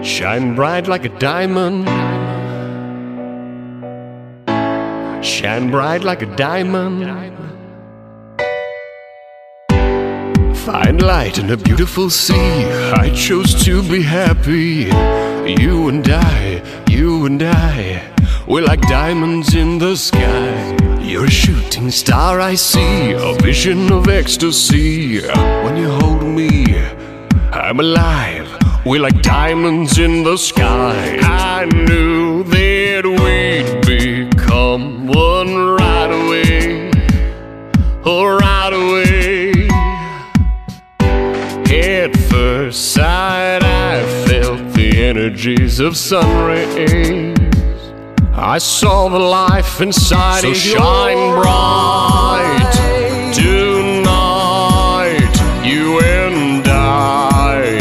Shine bright like a diamond. Shine bright like a diamond. Find light in a beautiful sea. I chose to be happy. You and I, we're like diamonds in the sky. You're a shooting star I see, a vision of ecstasy. When you hold me, I'm alive. We're like diamonds in the sky. I knew that we'd become one right away. Oh, right away. At first sight I felt the energies of sun rays. I saw the life inside. So shine bright tonight, you and I.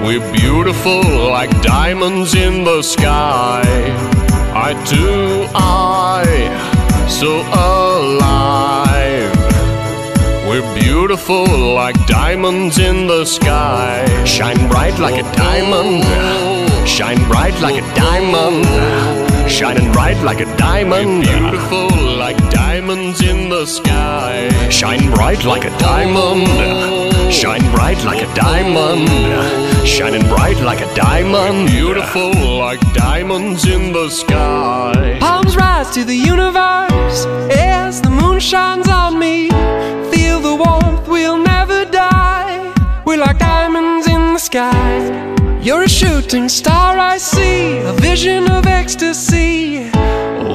We're beautiful like diamonds in the sky. I do, so alive. We're beautiful like diamonds in the sky. Shine bright like a diamond. Shine bright like a diamond. Shining bright like a diamond. We're beautiful like diamonds in the sky. Shine bright like a diamond. Shine bright like a diamond. Shining bright like a diamond. Beautiful like diamonds in the sky. Palms rise to the universe as the moon shines on me. Feel the warmth, we'll never die. We're like diamonds in the sky. You're a shooting star I see, a vision of ecstasy.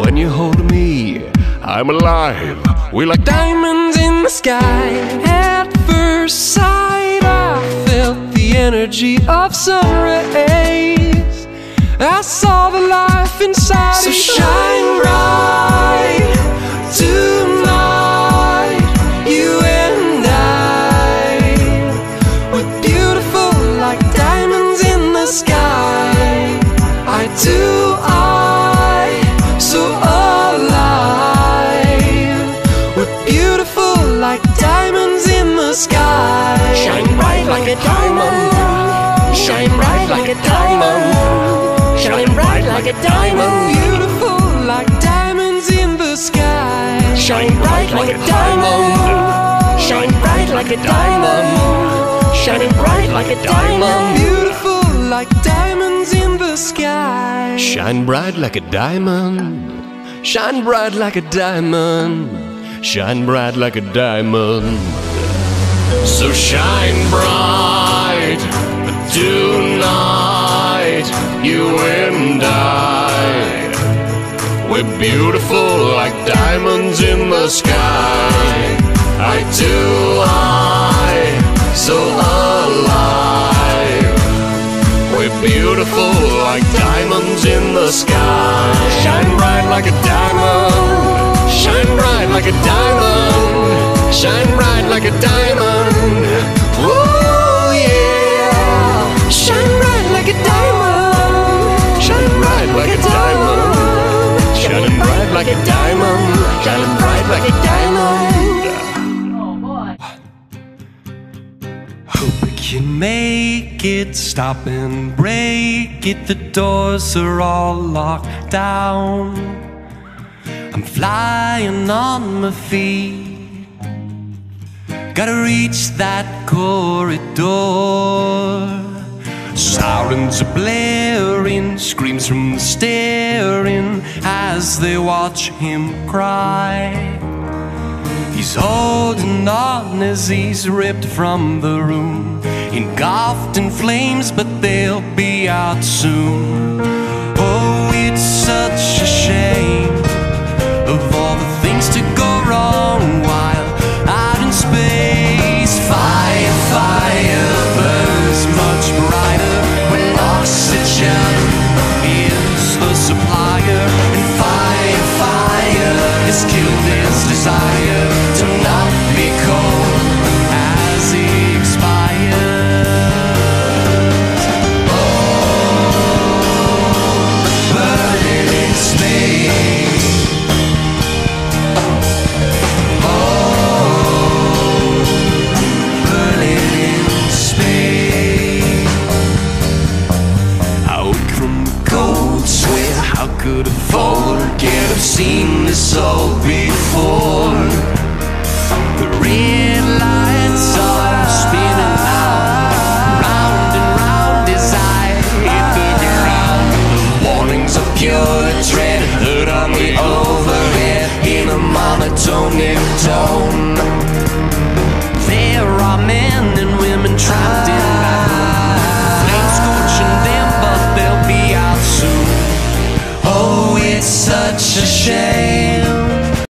When you hold me, I'm alive. We're like diamonds in the sky. At first sight I felt the energy of sun rays. I saw the life inside. So shine bright tonight, you and I. We're beautiful like diamonds in the sky. I do, so alive. We're beautiful like diamonds in the sky. Shine bright like a diamond. Shine bright like a diamond. Shine bright like a diamond. Beautiful like diamonds in the sky. Shine bright like a diamond. Shine bright like a diamond. Shining bright like a diamond. Beautiful like diamonds in the sky. Shine bright like a diamond. Shine bright like a diamond. Shine bright like a diamond. So shine bright tonight, you and I. We're beautiful like diamonds in the sky. I do, so alive. We're beautiful like diamonds in the sky. Shine bright like a diamond. Shine bright like a diamond. Shine bright like a diamond. Oh yeah. Shine bright like a diamond. Shine bright like a diamond. Shining bright like a diamond. Shining bright like a diamond. Hope we can make it, stop and break it. The doors are all locked down. I'm flying on my feet. Gotta reach that corridor. Sirens are blaring, screams from the staring as they watch him cry. He's holding on as he's ripped from the room, engulfed in flames, but they'll be out soon. Oh, it's such a shame of all the things to go wrong while out in space. Fire, fire burns much brighter when oxygen is the supplier. And fire, fire has killed his desire to not be cold as he expires. Oh, burning in space. could afford. I've seen this all before.